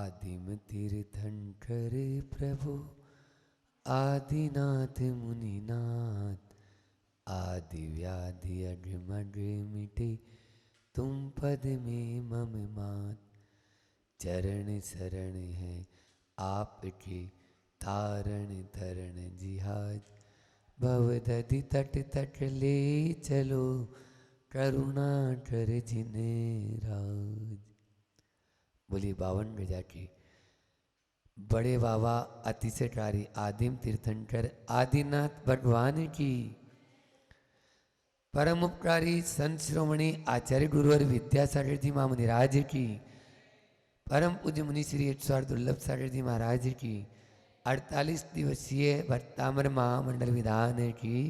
आदिम तीर्थंकर प्रभु आदिनाथ मुनिनाथ, आदि व्याधि अग्रमग मिटे तुम पद में मम मात। चरण शरण है आपके तारण तरण जिहाज, भवदधि तट तट ले चलो करुणा कर जिन्हें राज। बोली 52 गजा की बड़े बाबा अतिशयकारी आदिम तीर्थंकर आदिनाथ भगवान की, परम उपकारी संत श्रोमणी आचार्य गुरुवर विद्यासागर जी महामुनिराज की, परम पूज्य मुनि श्री 108 दुर्लभ सागर जी महाराज की, 48 दिवसीय भट्टामर महामंडल विधान की।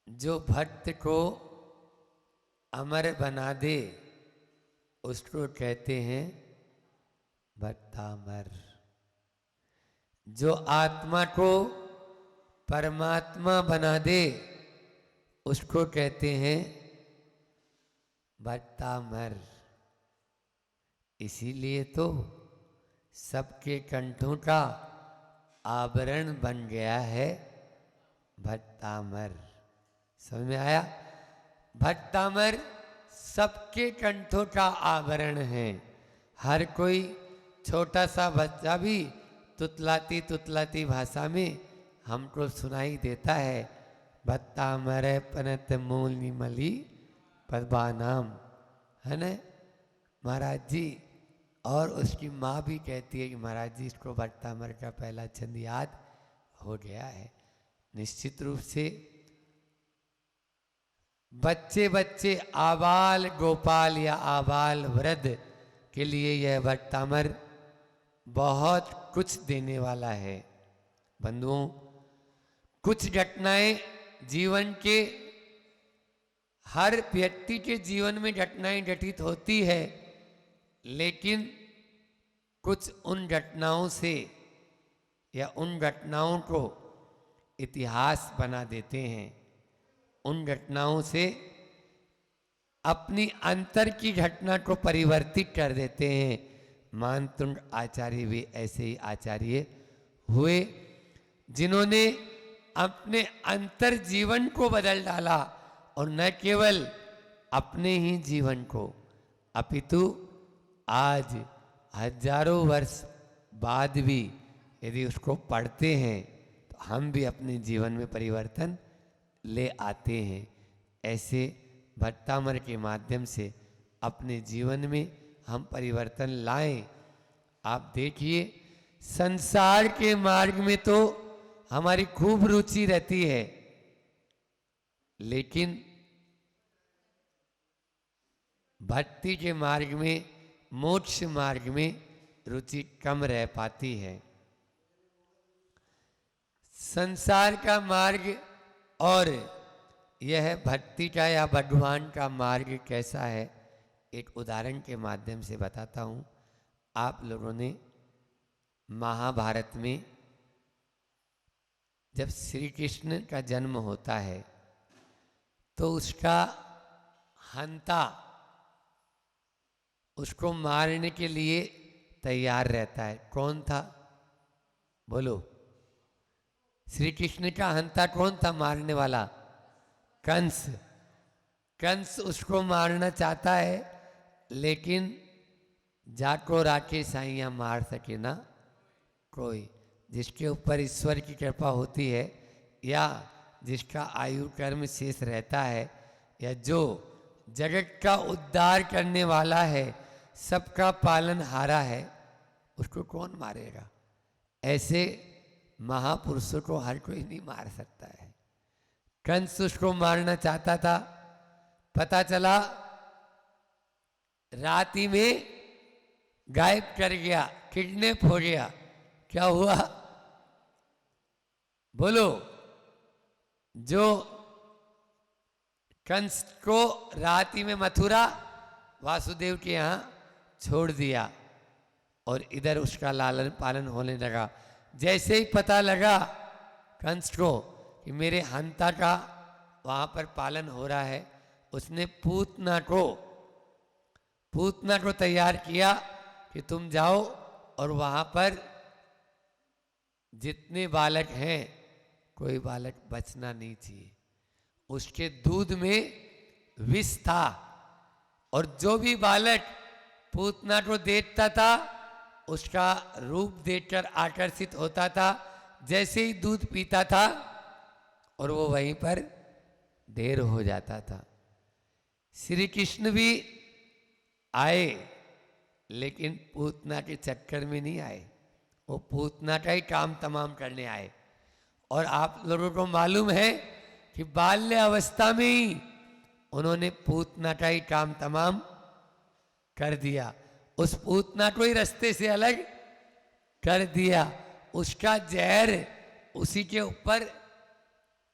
जो भक्त को अमर बना दे उसको कहते हैं भट्टामर। जो आत्मा को परमात्मा बना दे उसको कहते हैं भट्टामर। इसीलिए तो सबके कंठों का आभरण बन गया है भट्टामर। समझ में आया? भट्टामर सबके कंठों का आभरण है। हर कोई छोटा सा बच्चा भी तुतलाती तुतलाती भाषा में हमको सुनाई देता है, भट्टामर पनत मूल निमली पद्मानाम, है ना महाराज जी। और उसकी माँ भी कहती है कि महाराज जी इसको भट्टामर का पहला छंद याद हो गया है। निश्चित रूप से बच्चे बच्चे आबाल गोपाल या आबाल वृद्ध के लिए यह भट्टामर बहुत कुछ देने वाला है। बंधुओं, कुछ घटनाएं जीवन के, हर व्यक्ति के जीवन में घटनाएं घटित होती है, लेकिन कुछ उन घटनाओं से या उन घटनाओं को इतिहास बना देते हैं। उन घटनाओं से अपनी अंतर की घटना को परिवर्तित कर देते हैं। मानतुंग आचार्य भी ऐसे ही आचार्य हुए जिन्होंने अपने अंतर जीवन को बदल डाला, और न केवल अपने ही जीवन को अपितु आज हजारों वर्ष बाद भी यदि उसको पढ़ते हैं तो हम भी अपने जीवन में परिवर्तन ले आते हैं। ऐसे भट्टामर के माध्यम से अपने जीवन में हम परिवर्तन लाएं। आप देखिए, संसार के मार्ग में तो हमारी खूब रुचि रहती है, लेकिन भक्ति के मार्ग में, मोक्ष मार्ग में रुचि कम रह पाती है। संसार का मार्ग और यह भक्ति का या भगवान का मार्ग कैसा है, एक उदाहरण के माध्यम से बताता हूँ। आप लोगों ने महाभारत में जब श्री कृष्ण का जन्म होता है तो उसका हंता उसको मारने के लिए तैयार रहता है। कौन था? बोलो। श्री कृष्ण का हंता कौन था मारने वाला? कंस। कंस उसको मारना चाहता है, लेकिन जाको राके साइयां मार सके ना कोई। जिसके ऊपर ईश्वर की कृपा होती है, या जिसका आयु कर्म शेष रहता है, या जो जगत का उद्धार करने वाला है, सबका पालन हारा है, उसको कौन मारेगा? ऐसे महापुरुषों को हर कोई नहीं मार सकता है। कंस उसको मारना चाहता था। पता चला राति में गायब कर गया, किडनैप हो गया। क्या हुआ? बोलो। जो कंस को राति में मथुरा वासुदेव के यहाँ छोड़ दिया और इधर उसका लालन पालन होने लगा। जैसे ही पता लगा कंस को कि मेरे हंता का वहाँ पर पालन हो रहा है, उसने पूतना को तैयार किया कि तुम जाओ और वहाँ पर जितने बालक हैं कोई बालक बचना नहीं चाहिए। उसके दूध में विष था और जो भी बालक पूतना को देखता था उसका रूप देखकर आकर्षित होता था, जैसे ही दूध पीता था और वो वहीं पर ढेर हो जाता था। श्री कृष्ण भी आए लेकिन पूतना के चक्कर में नहीं आए, वो पूतना का ही काम तमाम करने आए। और आप लोगों को मालूम है कि बाल्य अवस्था में ही उन्होंने पूतना का ही काम तमाम कर दिया, उस पूतना को ही रास्ते से अलग कर दिया, उसका जहर उसी के ऊपर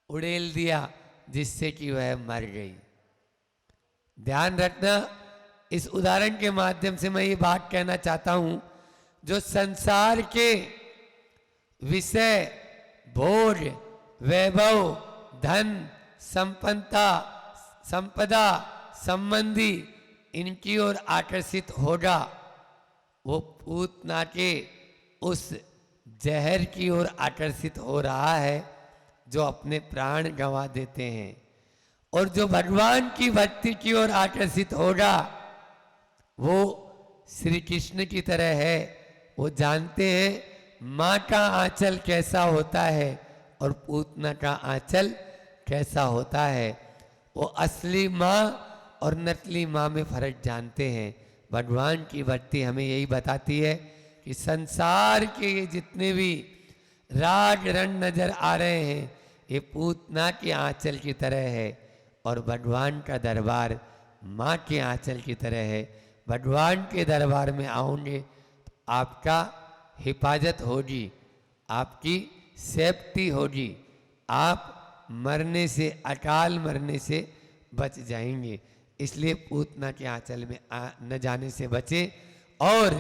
उड़ेल दिया जिससे कि वह मर गई। ध्यान रखना, इस उदाहरण के माध्यम से मैं ये बात कहना चाहता हूं, जो संसार के विषय, भोग, वैभव, धन, संपदा संबंधी इनकी ओर आकर्षित होगा, वो पूतना के उस जहर की ओर आकर्षित हो रहा है जो अपने प्राण गंवा देते हैं। और जो भगवान की भक्ति की ओर आकर्षित होगा वो श्री कृष्ण की तरह है। वो जानते हैं माँ का आंचल कैसा होता है और पूतना का आंचल कैसा होता है। वो असली माँ और नकली माँ में फर्क जानते हैं। भगवान की भक्ति हमें यही बताती है कि संसार के ये जितने भी राग रंग नजर आ रहे हैं ये पूतना के आंचल की तरह है और भगवान का दरबार माँ के आंचल की तरह है। भगवान के दरबार में आओगे तो आपका हिफाजत होगी, आपकी सेफ्टी होगी, आप मरने से, अकाल मरने से बच जाएंगे। इसलिए पूतना के आंचल में न जाने से बचे और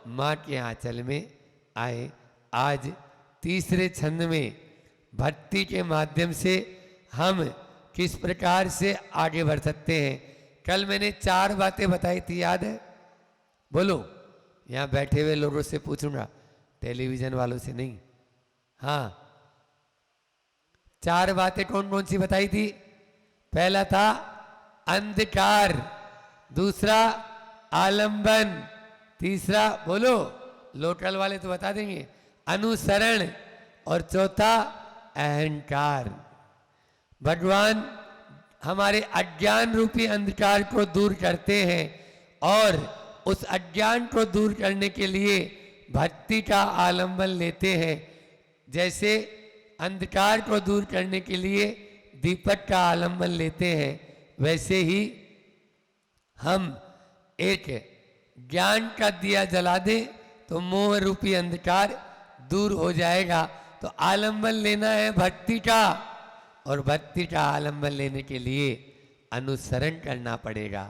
माँ के आंचल में आए। आज तीसरे छंद में भक्ति के माध्यम से हम किस प्रकार से आगे बढ़ सकते हैं। कल मैंने 4 बातें बताई थी, याद है? बोलो, यहाँ बैठे हुए लोगों से पूछूंगा, टेलीविजन वालों से नहीं। हाँ, 4 बातें कौन कौन सी बताई थी? पहला था अंधकार, दूसरा आलंबन, तीसरा, बोलो, लोकल वाले तो बता देंगे, अनुसरण, और चौथा अहंकार। भगवान हमारे अज्ञान रूपी अंधकार को दूर करते हैं और उस अज्ञान को दूर करने के लिए भक्ति का आलंबन लेते हैं। जैसे अंधकार को दूर करने के लिए दीपक का आलंबन लेते हैं, वैसे ही हम एक ज्ञान का दिया जला दें तो मोह रूपी अंधकार दूर हो जाएगा। तो आलंबन लेना है भक्ति का, और भक्ति का आलंबन लेने के लिए अनुसरण करना पड़ेगा।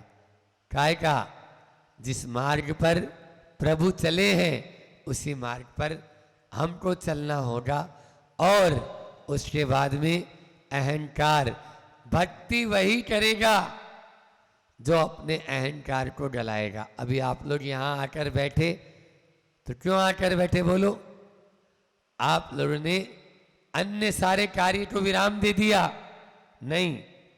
काय का? जिस मार्ग पर प्रभु चले हैं उसी मार्ग पर हमको चलना होगा। और उसके बाद में अहंकार, भक्ति वही करेगा जो अपने अहंकार को डलाएगा। अभी आप लोग यहाँ आकर बैठे तो क्यों आकर बैठे बोलो? आप लोगों ने अन्य सारे कार्य को विराम दे दिया? नहीं,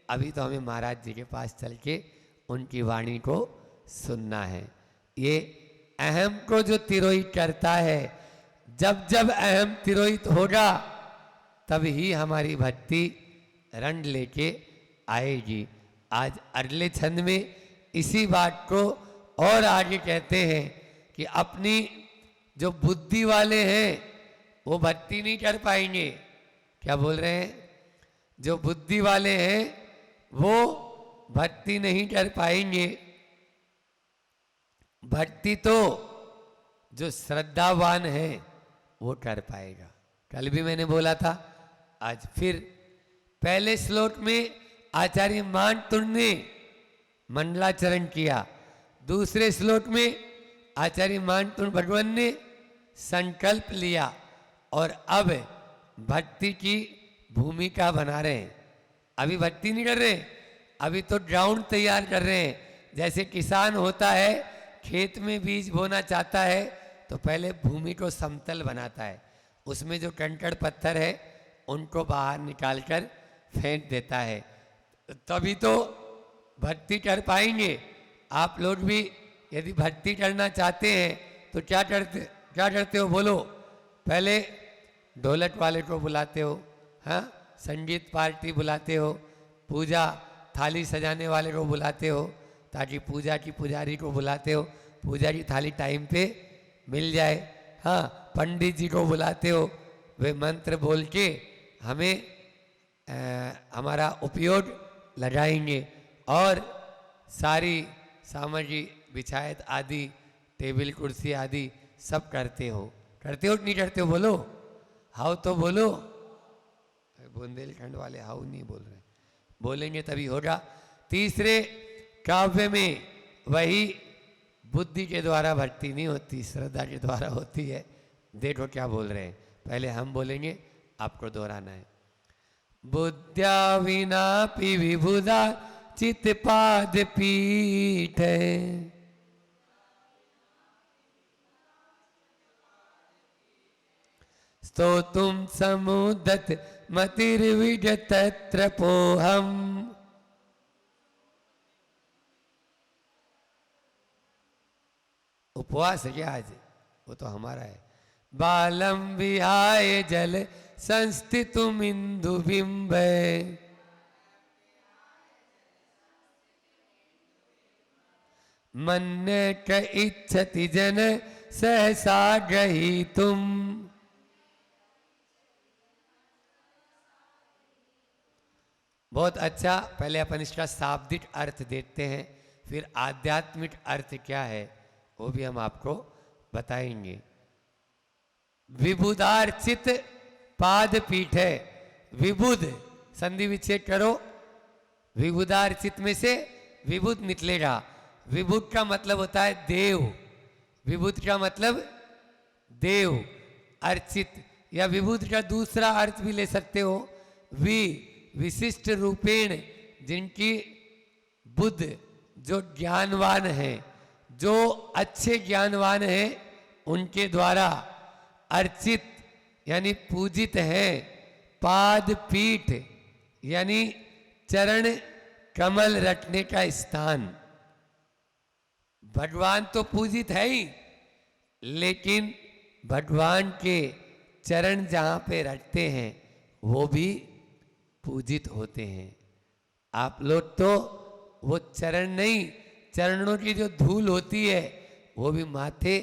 अभी तो हमें महाराज जी के पास चल के उनकी वाणी को सुनना है। ये अहम को जो तिरोहित करता है, जब जब अहम तिरोहित होगा तब ही हमारी भक्ति रंग लेके आएगी। आज अगले छंद में इसी बात को और आगे कहते हैं कि अपनी जो बुद्धि वाले हैं वो भक्ति नहीं कर पाएंगे। क्या बोल रहे हैं? जो बुद्धि वाले हैं वो भक्ति नहीं कर पाएंगे। भक्ति तो जो श्रद्धावान है वो कर पाएगा। कल भी मैंने बोला था, आज फिर। पहले श्लोक में आचार्य मानतुंड ने मंडलाचरण किया, दूसरे श्लोक में आचार्य मानतुंड भगवान ने संकल्प लिया और अब भक्ति की भूमिका बना रहे हैं। अभी भक्ति नहीं कर रहे, अभी तो ग्राउंड तैयार कर रहे हैं। जैसे किसान होता है, खेत में बीज बोना चाहता है तो पहले भूमि को समतल बनाता है, उसमें जो कंकड़ पत्थर है उनको बाहर निकालकर फेंक देता है, तभी तो भक्ति कर पाएंगे। आप लोग भी यदि भक्ति करना चाहते हैं तो क्या करते हो बोलो? पहले ढोलक वाले को बुलाते हो, हाँ, संगीत पार्टी बुलाते हो, पूजा थाली सजाने वाले को बुलाते हो, ताकि पूजा की पुजारी को बुलाते हो, पूजा की थाली टाइम पे मिल जाए। हाँ, पंडित जी को बुलाते हो, वे मंत्र बोल के हमें हमारा उपयोग लगाएंगे। और सारी सामग्री बिछायत आदि, टेबल कुर्सी आदि सब करते हो कि नहीं करते हो? बोलो हाउ तो बोलो। बुंदेलखंड वाले हाउ नहीं बोल रहे, बोलेंगे तभी होगा। तीसरे काव्य में वही बुद्धि के द्वारा भक्ति नहीं होती, श्रद्धा के द्वारा होती है। देखो क्या बोल रहे हैं, पहले हम बोलेंगे, आपको दोहराना है। बुद्ध्या विना पि विबुधा चित पाद पीठ, स्तोतुम समुदत मतिर्विज तत्र पोहम। उपवास है क्या आज? वो तो हमारा है। बालम विहाय जल संस्थितुम इंदु बिंबे, मन्य क इच्छति जन सहसा ग्रहीतुम। बहुत अच्छा। पहले अपन इसका शाब्दिक अर्थ देखते हैं, फिर आध्यात्मिक अर्थ क्या है वो भी हम आपको बताएंगे। विबुधार्चित पाद पीठ है। विबुध संधि विच्छेद करो, विबुधार्चित में से विबुध निकलेगा। विबुध का मतलब होता है देव, विबुध का मतलब देव। अर्चित या विबुध का दूसरा अर्थ भी ले सकते हो, विशिष्ट रूपेण, जिनकी बुद्ध जो ज्ञानवान है, जो अच्छे ज्ञानवान है, उनके द्वारा अर्चित यानी पूजित है। पाद पीठ यानी चरण कमल रखने का स्थान। भगवान तो पूजित है ही, लेकिन भगवान के चरण जहाँ पे रखते हैं वो भी पूजित होते हैं। आप लोग तो वो चरण नहीं, चरणों की जो धूल होती है वो भी माथे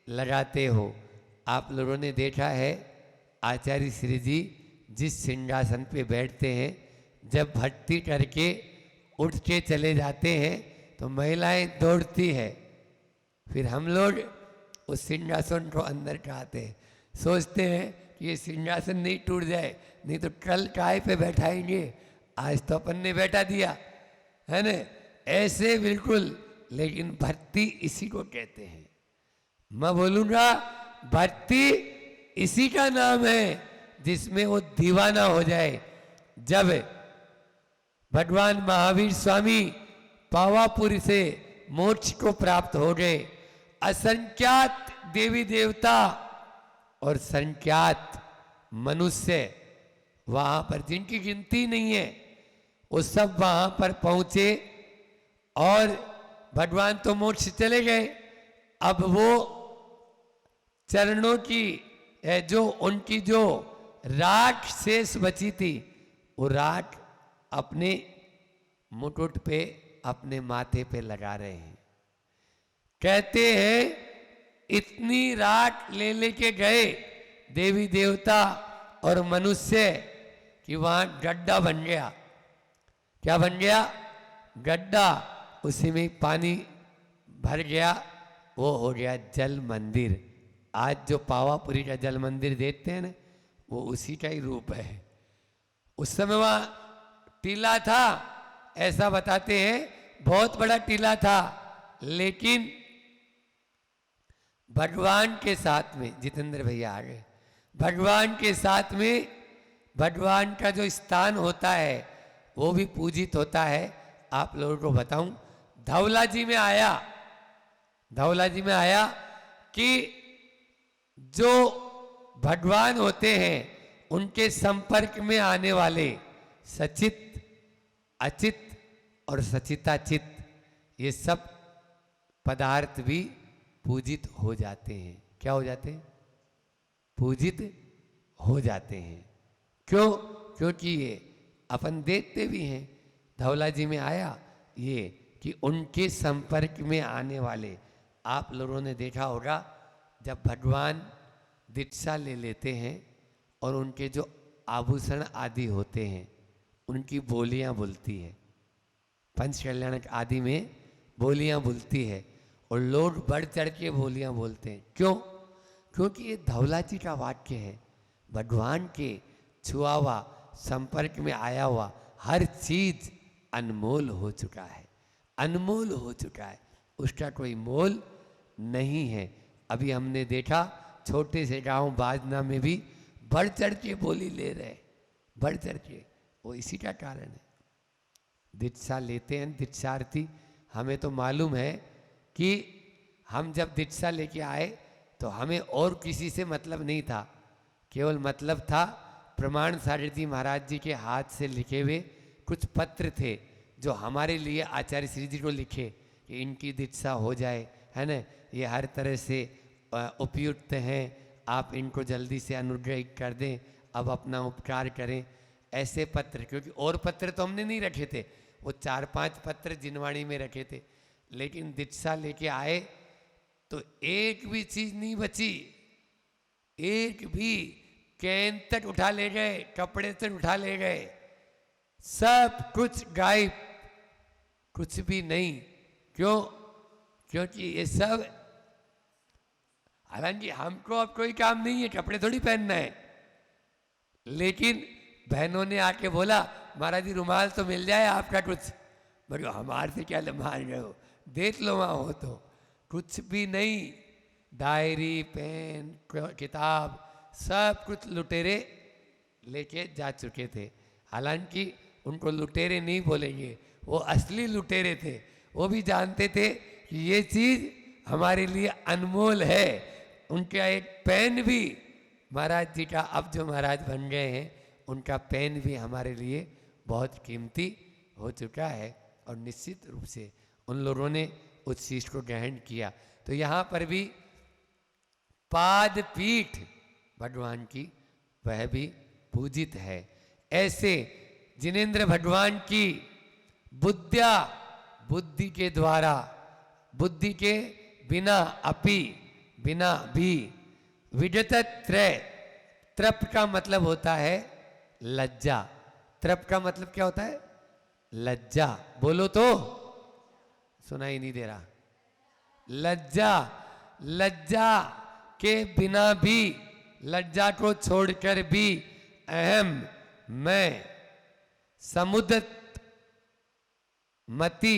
लगाते हो। आप लोगों ने देखा है आचार्य श्री जी जिस सिंहासन पे बैठते हैं, जब भक्ति करके उठ के चले जाते हैं तो महिलाएं दौड़ती है, फिर हम लोग उस सिंहासन को अंदर कराते हैं, सोचते हैं कि ये सिंहासन नहीं टूट जाए, नहीं तो कल काय पे बैठाएंगे, आज तो अपन ने बैठा दिया है ना। ऐसे बिल्कुल, लेकिन भक्ति इसी को कहते हैं। मैं बोलूंगा भक्ति इसी का नाम है जिसमें वो दीवाना हो जाए। जब भगवान महावीर स्वामी पावापुरी से मोक्ष को प्राप्त हो गए, असंख्यात देवी देवता और संख्यात मनुष्य वहां पर जिनकी गिनती नहीं है, वो सब वहां पर पहुंचे और भगवान तो मोक्ष चले गए। अब वो चरणों की जो उनकी जो राख शेष बची थी, वो राख अपने मुकुट पे, अपने माथे पे लगा रहे हैं। कहते हैं इतनी राख ले लेके गए देवी देवता और मनुष्य कि वहां गड्ढा बन गया। क्या बन गया? गड्ढा। उसी में पानी भर गया, वो हो गया जल मंदिर। आज जो पावापुरी का जल मंदिर देखते हैं ना, वो उसी का ही रूप है। उस समय वहां टीला था, ऐसा बताते हैं, बहुत बड़ा टीला था, लेकिन भगवान के साथ में, जितेंद्र भैया आ गए, भगवान के साथ में भगवान का जो स्थान होता है वो भी पूजित होता है। आप लोगों को बताऊं, धौला जी में आया, धौला जी में आया कि जो भगवान होते हैं उनके संपर्क में आने वाले सचित, अचित और सचिताचित, ये सब पदार्थ भी पूजित हो जाते हैं। क्या हो जाते हैं? पूजित हो जाते हैं। क्यों? क्योंकि ये अपन देखते भी हैं, धौला जी में आया ये कि उनके संपर्क में आने वाले, आप लोगों ने देखा होगा जब भगवान दीक्षा ले लेते हैं और उनके जो आभूषण आदि होते हैं उनकी बोलियां बोलती है, पंच कल्याणक आदि में बोलियां बोलती है और लोग बढ़ चढ़ के बोलियां बोलते हैं। क्यों? क्योंकि ये धौला जी का वाक्य है। भगवान के छुआ हुआ, संपर्क में आया हुआ हर चीज अनमोल हो चुका है, अनमोल हो चुका है, उसका कोई मोल नहीं है। अभी हमने देखा छोटे से गांव बाजना में भी बढ़ चढ़ के बोली ले रहे, बढ़ चढ़ के, वो इसी का कारण है। दीक्षा लेते हैं दीक्षार्थी, हमें तो मालूम है कि हम जब दीक्षा लेके आए तो हमें और किसी से मतलब नहीं था, केवल मतलब था प्रमाण सागर जी महाराज जी के हाथ से लिखे हुए कुछ पत्र थे जो हमारे लिए आचार्य श्री जी को लिखे कि इनकी दीक्षा हो जाए, है ना, ये हर तरह से उपयुक्त हैं, आप इनको जल्दी से अनुग्रहित कर दें, अब अपना उपकार करें। ऐसे पत्र, क्योंकि और पत्र तो हमने नहीं रखे थे, वो 4-5 पत्र जिनवाणी में रखे थे, लेकिन दीक्षा लेके आए तो एक भी चीज नहीं बची, एक भी कैन तक उठा ले गए, कपड़े तक उठा ले गए, सब कुछ गायब, कुछ भी नहीं। क्यों? क्योंकि ये सब, हालांकि हमको अब कोई काम नहीं है, कपड़े थोड़ी पहनना है, लेकिन बहनों ने आके बोला महाराज जी रुमाल तो मिल जाए आपका कुछ, बोलो हमारे से क्या मार रहे हो, देख लो वहाँ हो तो, कुछ भी नहीं, डायरी पेन किताब सब कुछ लुटेरे लेके जा चुके थे। हालांकि उनको लुटेरे नहीं बोलेंगे, वो असली लुटेरे थे, वो भी जानते थे कि ये चीज हमारे लिए अनमोल है। उनका एक पेन भी, महाराज जी का अब जो महाराज बन गए हैं उनका पेन भी हमारे लिए बहुत कीमती हो चुका है, और निश्चित रूप से उन लोगों ने उस चीज को ग्रहण किया। तो यहाँ पर भी पाद पीठ भगवान की वह भी पूजित है। ऐसे जिनेंद्र भगवान की बुद्धिया, बुद्धि के द्वारा, बुद्धि के बिना अपि, बिना भी, विगत त्रय, त्रप का मतलब होता है लज्जा, त्रप का मतलब क्या होता है? लज्जा, बोलो तो, सुनाई नहीं दे रहा, लज्जा, लज्जा के बिना भी, लज्जा को छोड़कर भी अहम मैं समुद्र मति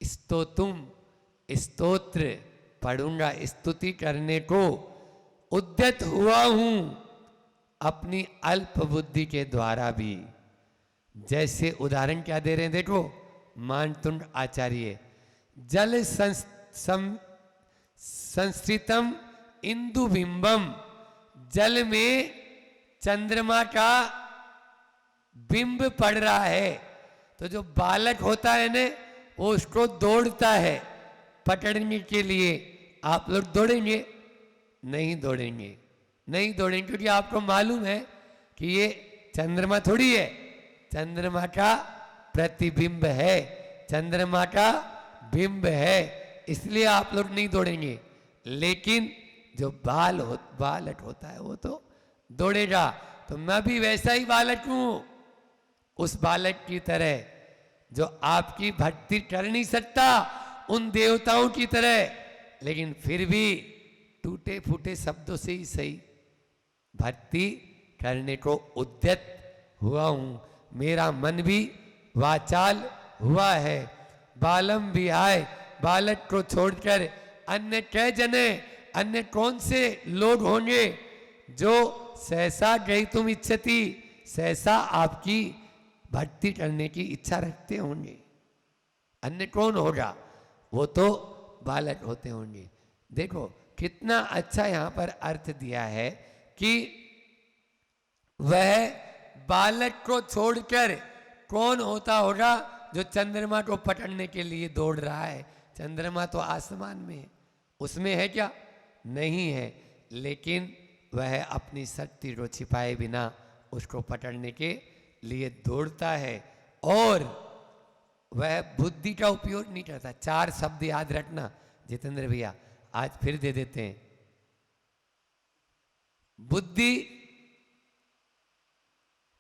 स्तोतुम, स्तोत्र पढ़ूंगा, स्तुति करने को उद्यत हुआ हूं अपनी अल्प बुद्धि के द्वारा भी। जैसे उदाहरण क्या दे रहे हैं देखो, मानतुंड आचार्य, जल संस्कृतम इंदु बिंबम, जल में चंद्रमा का बिंब पड़ रहा है, तो जो बालक होता है ना वो उसको दौड़ता है पकड़ने के लिए। आप लोग दौड़ेंगे? नहीं दौड़ेंगे, नहीं दौड़ेंगे, क्योंकि आपको मालूम है कि ये चंद्रमा थोड़ी है, चंद्रमा का प्रतिबिंब है, चंद्रमा का बिंब है, इसलिए आप लोग नहीं दौड़ेंगे। लेकिन जो बालक होता है वो तो दौड़ेगा। तो मैं भी वैसा ही बालक हूं, उस बालक की तरह जो आपकी भक्ति कर नहीं सकता उन देवताओं की तरह, लेकिन फिर भी टूटे फूटे शब्दों से ही सही भक्ति करने को उद्यत हुआ हूं। मेरा मन भी वाचाल हुआ है। बालम भी आए, बालक को छोड़कर अन्य कै जने, अन्य कौन से लोग होंगे जो सहसा गई तुम इच्छती, सहसा आपकी भक्ति करने की इच्छा रखते होंगे, अन्य कौन होगा, वो तो बालक होते होंगे। देखो कितना अच्छा यहाँ पर अर्थ दिया है कि वह बालक को छोड़कर कौन होता होगा जो चंद्रमा को पकड़ने के लिए दौड़ रहा है। चंद्रमा तो आसमान में है, उसमें है क्या, नहीं है, लेकिन वह अपनी शक्ति को छिपाए बिना उसको पकड़ने के लिए दौड़ता है और वह बुद्धि का उपयोग नहीं करता। 4 शब्द याद रखना जितेंद्र भैया, आज फिर दे देते हैं। बुद्धि,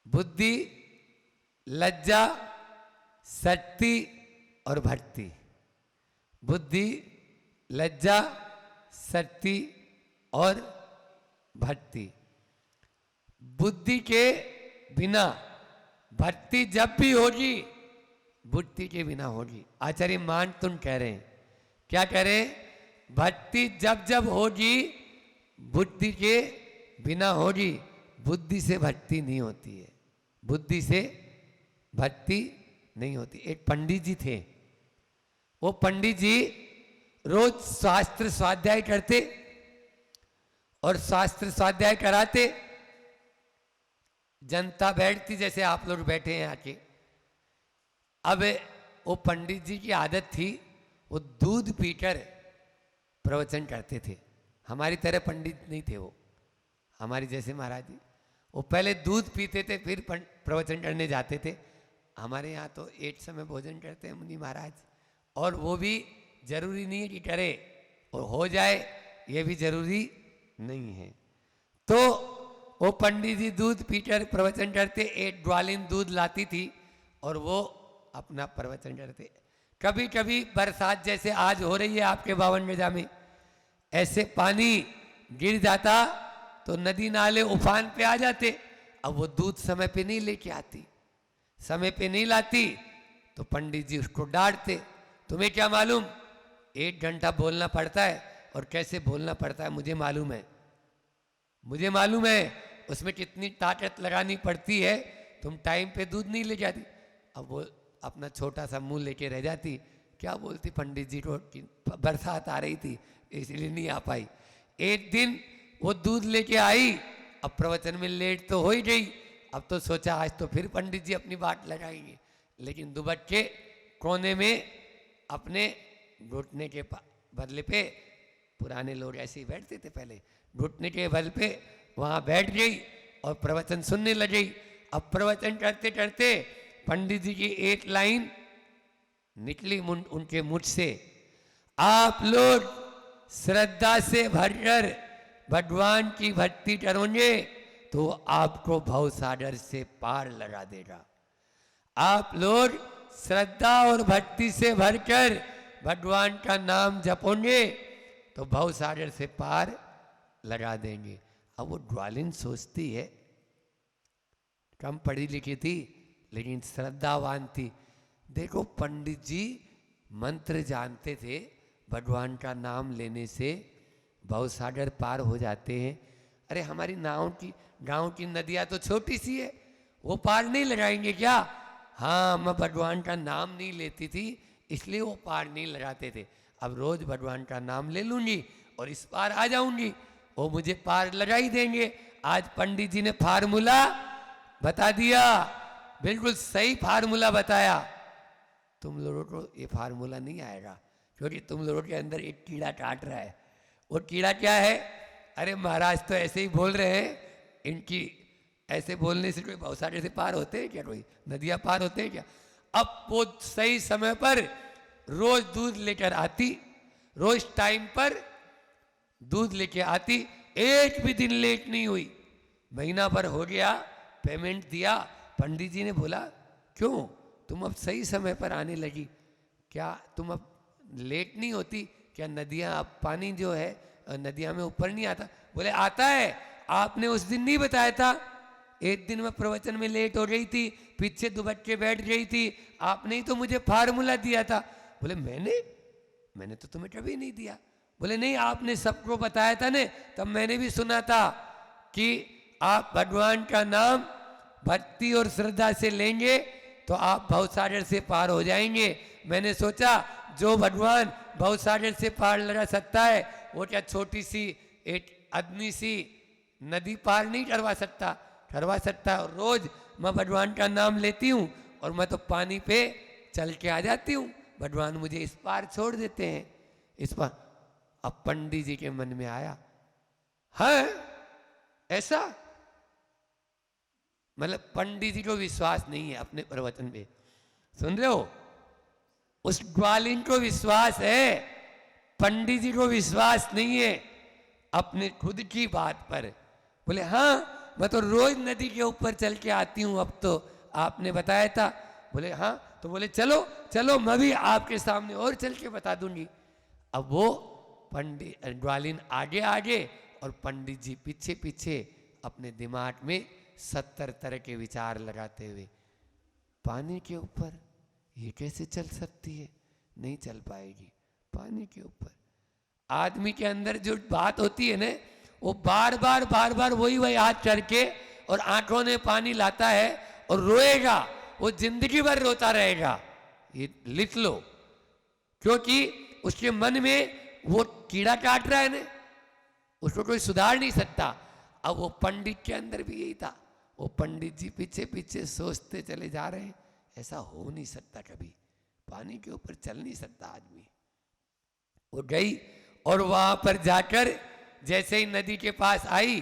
बुद्धि, लज्जा, शक्ति और भक्ति। बुद्धि, लज्जा, शक्ति और भक्ति। बुद्धि के बिना भक्ति जब भी होगी, बुद्धि के बिना होगी। आचार्य मान तुम कह रहे हैं, क्या कह रहे हैं, भक्ति जब जब होगी बुद्धि के बिना होगी। बुद्धि से भक्ति नहीं होती है, बुद्धि से भक्ति नहीं होती। एक पंडित जी थे, वो पंडित जी रोज शास्त्र स्वाध्याय करते और शास्त्र स्वाध्याय कराते। जनता बैठती जैसे आप लोग बैठे हैं आके। अब वो पंडित जी की आदत थी, वो दूध पीकर प्रवचन करते थे। हमारी तरह पंडित नहीं थे वो, हमारी जैसे महाराज जी। वो पहले दूध पीते थे फिर प्रवचन करने जाते थे। हमारे यहाँ तो एक समय भोजन करते हैं मुनि महाराज, और वो भी जरूरी नहीं है कि करे और हो जाए, ये भी जरूरी नहीं है। तो वो पंडित जी दूध पीकर प्रवचन करते। एक ग्वालिन दूध लाती थी और वो अपना प्रवचन करते। कभी कभी बरसात जैसे आज हो रही है आपके 52 गजा में, ऐसे पानी गिर जाता तो नदी नाले उफान पे आ जाते। अब वो दूध समय पे नहीं लेके आती, समय पे नहीं लाती, तो पंडित जी उसको डांटते। तुम्हें क्या मालूम, 1 घंटा बोलना पड़ता है और कैसे बोलना पड़ता है मुझे मालूम है, मुझे मालूम है उसमें कितनी ताकत लगानी पड़ती है। तुम टाइम पे दूध नहीं ले जाती। अब वो अपना छोटा सा मुंह लेके रह जाती। क्या बोलती पंडित जी को कि बरसात आ रही थी इसलिए नहीं आ पाई। एक दिन वो दूध लेके आई, अब प्रवचन में लेट तो हो ही गई। अब तो सोचा आज तो फिर पंडित जी अपनी बात लगाएंगे, लेकिन दुबक्के कोने में अपने घुटने के बदले पे, पुराने लोग ऐसे ही बैठते थे पहले, घुटने के बल पे वहां बैठ गई और प्रवचन सुनने लगी। अब प्रवचन करते करते पंडित जी की एक लाइन निकली उनके मुख से, आप लोग श्रद्धा से भरकर भगवान की भक्ति करोगे तो आपको भवसागर से पार लगा देगा। आप लोग श्रद्धा और भक्ति से भरकर भगवान का नाम जपोगे तो भवसागर से पार लगा देंगे। अब वो ग्वालिन सोचती है, कम पढ़ी लिखी थी लेकिन श्रद्धावान थी। देखो पंडित जी मंत्र जानते थे, भगवान का नाम लेने से भवसागर पार हो जाते हैं। अरे हमारी गांव की नदियाँ तो छोटी सी है, वो पार नहीं लगाएंगे क्या? हाँ, मैं भगवान का नाम नहीं लेती थी इसलिए वो पार नहीं लगाते थे। अब रोज भगवान का नाम ले लूंगी और इस पार आ जाऊंगी, वो मुझे पार लगा ही देंगे। आज पंडित जी ने फार्मूला बता दिया, बिल्कुल सही फार्मूला बताया। तुम लोगों को ये फार्मूला नहीं आएगा क्योंकि तुम लोगों के अंदर एक कीड़ा काट रहा है। वो कीड़ा क्या है? अरे महाराज तो ऐसे ही बोल रहे हैं, इनकी ऐसे बोलने से कोई भवसागर से पार होते हैं क्या? कोई नदियाँ पार होते हैं क्या? अब वो सही समय पर रोज दूध लेकर आती, रोज टाइम पर दूध लेके आती, एक भी दिन लेट नहीं हुई। महीना भर हो गया, पेमेंट दिया। पंडित जी ने बोला, क्यों तुम अब सही समय पर आने लगी, क्या तुम अब लेट नहीं होती क्या? नदियाँ, अब पानी जो है नदियाँ में ऊपर नहीं आता? बोले आता है, आपने उस दिन नहीं बताया था। एक दिन मैं प्रवचन में लेट हो गई थी, पीछे दुबक्के बैठ गई थी, आपने ही तो मुझे फार्मूला दिया था। बोले मैंने तो तुम्हें कभी नहीं दिया। बोले नहीं, आपने सबको बताया था ने, तब मैंने भी सुना था कि आप भगवान का नाम भक्ति और श्रद्धा से लेंगे तो आप भवसागर से पार हो जाएंगे। मैंने सोचा जो भगवान भवसागर से पार लगा सकता है वो क्या छोटी सी एक अदनी सी नदी पार नहीं करवा सकता? करवा सकता है। और रोज मैं भगवान का नाम लेती हूँ और मैं तो पानी पे चल के आ जाती हूँ, भगवान मुझे इस पार छोड़ देते हैं, इस पार। अब पंडित जी के मन में आया, है ऐसा? मतलब पंडित जी को विश्वास नहीं है अपने प्रवचन पे, सुन रहे हो? उस ग्वालिन को विश्वास है, पंडित जी को विश्वास नहीं है अपने खुद की बात पर। बोले हाँ मैं तो रोज नदी के ऊपर चल के आती हूँ, अब तो आपने बताया था। बोले हाँ, तो बोले चलो चलो मैं भी आपके सामने और चल के बता दूंगी। अब वो पंडित ग्वालिन आगे आगे और पंडित जी पीछे पीछे अपने दिमाग में 70 तरह के विचार लगाते हुए, पानी के ऊपर ये कैसे चल सकती है? नहीं चल पाएगी पानी के ऊपर। आदमी के अंदर जो बात होती है ना, वो बार बार वही हाथ करके और आंखों में पानी लाता है और रोएगा, वो जिंदगी भर रोता रहेगा। ये लिख लो, क्योंकि उसके मन में वो कीड़ा काट रहा है ना, उसको कोई सुधार नहीं सकता। अब वो पंडित के अंदर भी यही था, वो पंडित जी पीछे पीछे सोचते चले जा रहे हैं, ऐसा हो नहीं सकता, कभी पानी के ऊपर चल नहीं सकता आदमी। वो गई और वहां पर जाकर जैसे ही नदी के पास आई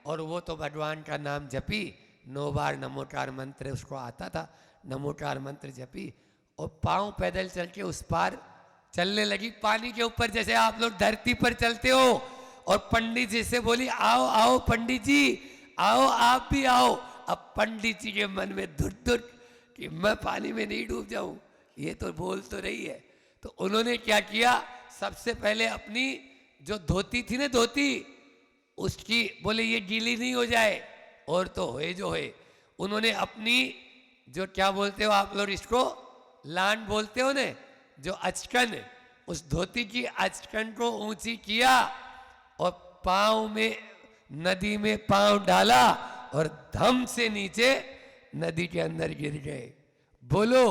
और वो तो भगवान का नाम जपी, 9 बार नमोकार मंत्र उसको आता था, नमोकार मंत्र जपी और पांव पैदल चल के उस पार चलने लगी पानी के ऊपर, जैसे आप लोग धरती पर चलते हो। और पंडित जी से बोली आओ आओ पंडित जी आओ, आप भी आओ। अब पंडित जी के मन में धुट धुट कि मैं पानी में नहीं डूब जाऊं, ये तो बोल तो रही है। तो उन्होंने क्या किया, सबसे पहले अपनी जो धोती थी ना, धोती उसकी बोले ये गीली नहीं हो जाए और तो होए जो है, उन्होंने अपनी जो क्या बोलते हो आप लोग इसको, लान बोलते हो ने, जो अचकन, उस धोती की अचकन को ऊंची किया और पांव में नदी में पांव डाला और धम से नीचे नदी के अंदर गिर गए। बोलो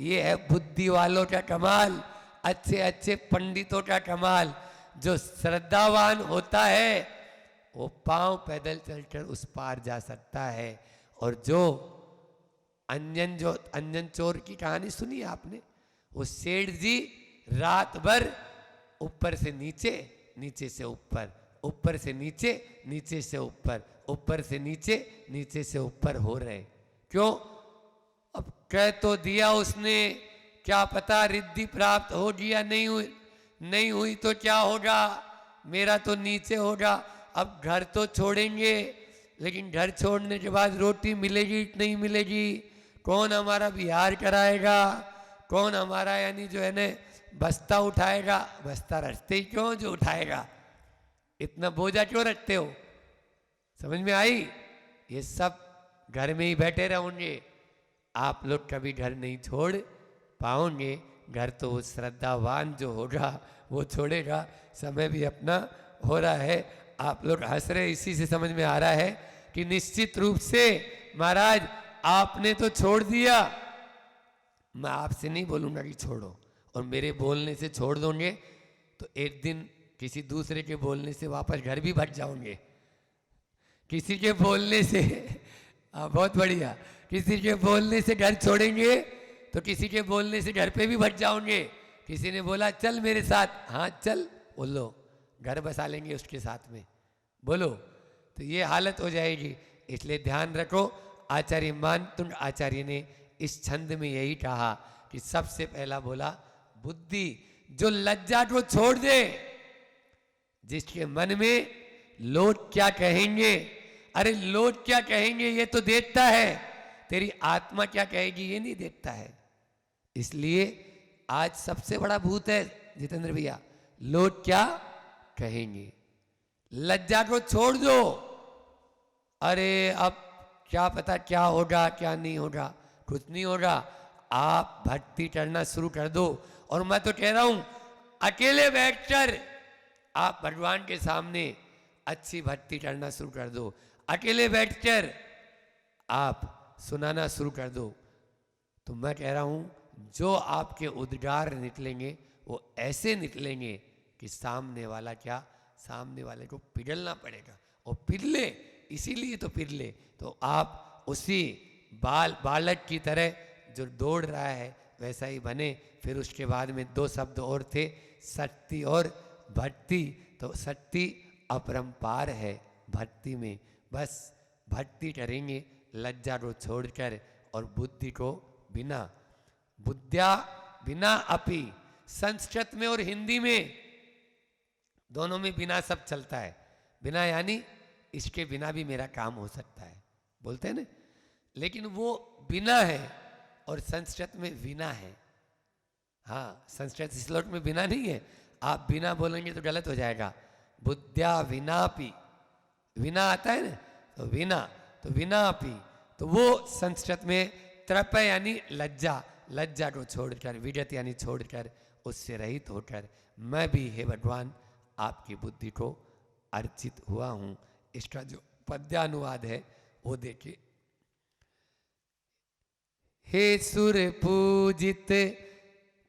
ये है बुद्धि वालों का कमाल, अच्छे अच्छे पंडितों का कमाल। जो श्रद्धावान होता है वो पांव पैदल चलकर उस पार जा सकता है। और जो अंजन चोर की कहानी सुनी है आपने, वो सेठ जी रात भर ऊपर से नीचे, नीचे से ऊपर, ऊपर से नीचे, नीचे से ऊपर, ऊपर से नीचे, नीचे से ऊपर हो रहे। क्यों? अब कह तो दिया उसने, क्या पता रिद्धि प्राप्त होगी या नहीं हुई, नहीं हुई तो क्या होगा, मेरा तो नीचे होगा। अब घर तो छोड़ेंगे, लेकिन घर छोड़ने के बाद रोटी मिलेगी नहीं मिलेगी, कौन हमारा बिहार कराएगा, कौन हमारा यानी जो है ना बस्ता उठाएगा, बस्ता रखते ही क्यों जो उठाएगा, इतना बोझा क्यों रखते हो? समझ में आई? ये सब घर में ही बैठे रहोगे, आप लोग कभी घर नहीं छोड़ पाओगे। घर तो वो श्रद्धावान जो होगा वो छोड़ेगा। समय भी अपना हो रहा है, आप लोग हंस रहे, इसी से समझ में आ रहा है कि निश्चित रूप से महाराज आपने तो छोड़ दिया। मैं आपसे नहीं बोलूंगा कि छोड़ो, और मेरे बोलने से छोड़ दोगे तो एक दिन किसी दूसरे के बोलने से वापस घर भी भट जाओगे। किसी के बोलने से बहुत बढ़िया, किसी के बोलने से घर छोड़ेंगे तो किसी के बोलने से घर पे भी भट जाओगे। किसी ने बोला चल मेरे साथ, हाँ चल, बोलो घर बसा लेंगे उसके साथ में, बोलो, तो ये हालत हो जाएगी। इसलिए ध्यान रखो, आचार्य मानतुंड आचार्य ने इस छंद में यही कहा कि सबसे पहला बोला बुद्धि, जो लज्जा को छोड़ दे, जिसके मन में लोग क्या कहेंगे, अरे लोग क्या कहेंगे ये तो देखता है, तेरी आत्मा क्या कहेगी ये नहीं देखता है। इसलिए आज सबसे बड़ा भूत है जितेंद्र भैया, लोग क्या कहेंगे। लज्जा को छोड़ दो, अरे अब क्या पता क्या होगा क्या नहीं होगा, कुछ नहीं होगा, आप भक्ति करना शुरू कर दो। और मैं तो कह रहा हूं अकेले बैठकर आप भगवान के सामने अच्छी भक्ति करना शुरू कर दो, अकेले बैठकर आप सुनाना शुरू कर दो। तो मैं कह रहा हूं जो आपके उद्गार निकलेंगे वो ऐसे निकलेंगे कि सामने वाला क्या, सामने वाले को पिघलना पड़ेगा, और पिघले, इसीलिए तो पिघले। तो आप उसी बालक की तरह जो दौड़ रहा है वैसा ही बने। फिर उसके बाद में दो शब्द और थे, शक्ति और भक्ति। तो शक्ति अपरंपार है, भक्ति में बस भक्ति करेंगे लज्जा को छोड़कर, और बुद्धि को बिना, बुद्ध्या बिना अपि, संस्कृत में और हिंदी में दोनों में बिना सब चलता है। बिना यानी इसके बिना भी मेरा काम हो सकता है, बोलते हैं ना, लेकिन वो बिना है और संस्कृत में विना है। हाँ, संस्कृत श्लोक में बिना नहीं है, आप बिना बोलेंगे तो गलत हो जाएगा। बुद्ध्या विनापि, विना आता है ना, तो विना, तो विनापि, तो वो संस्कृत में त्रप यानी लज्जा, लज्जा को छोड़कर, विगत यानी छोड़कर, उससे रहित होकर मैं भी हे भगवान आपकी बुद्धि को अर्चित हुआ हूं। इसका जो पद्यानुवाद है वो देखिए। हे सुर पूजित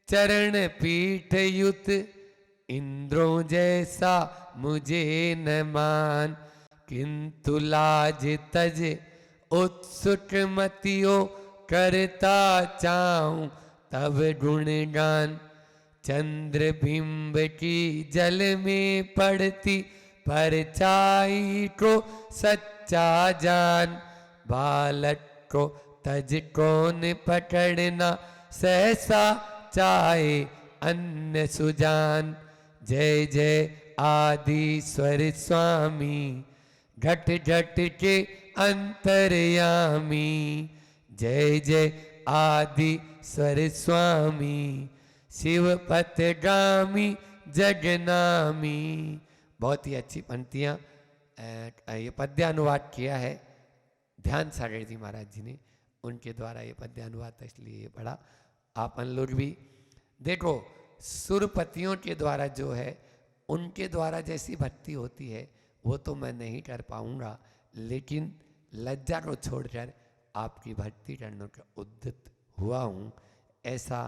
चरण पीठ युत, इंद्रों जैसा मुझे न मान, किंतु लाज तज उत्सुक मतियो, करता चाहूं तब गुणगान। चंद्र बिंब की जल में पड़ती परछाई को सच्चा जान, बालक को तज कौन पकड़ना, सहसा चाहे अन्य सुजान। जय जय आदिस्वर स्वामी, घट घट के अंतर्यामी। जय जय आदिस्वर स्वामी, शिवपथगामी जगनामी। बहुत ही अच्छी पंक्तियाँ, ये पद्यानुवाद किया है ध्यान सागर जी महाराज जी ने, उनके द्वारा ये पद्यानुवाद था, इसलिए ये पढ़ा। आपन लोग भी देखो, सुरपतियों के द्वारा जो है, उनके द्वारा जैसी भक्ति होती है वो तो मैं नहीं कर पाऊंगा, लेकिन लज्जा को छोड़कर आपकी भक्ति करने का उद्यत हुआ हूँ, ऐसा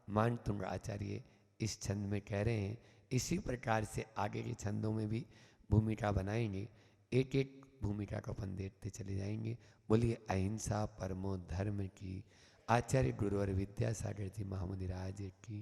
मानतुंग आचार्य इस छंद में कह रहे हैं। इसी प्रकार से आगे के छंदों में भी भूमिका बनाएंगे, एक एक भूमिका को अपन देखते चले जाएंगे। बोलिए अहिंसा परमो धर्म की। आचार्य गुरु और विद्यासागर जी महामुनि राज की।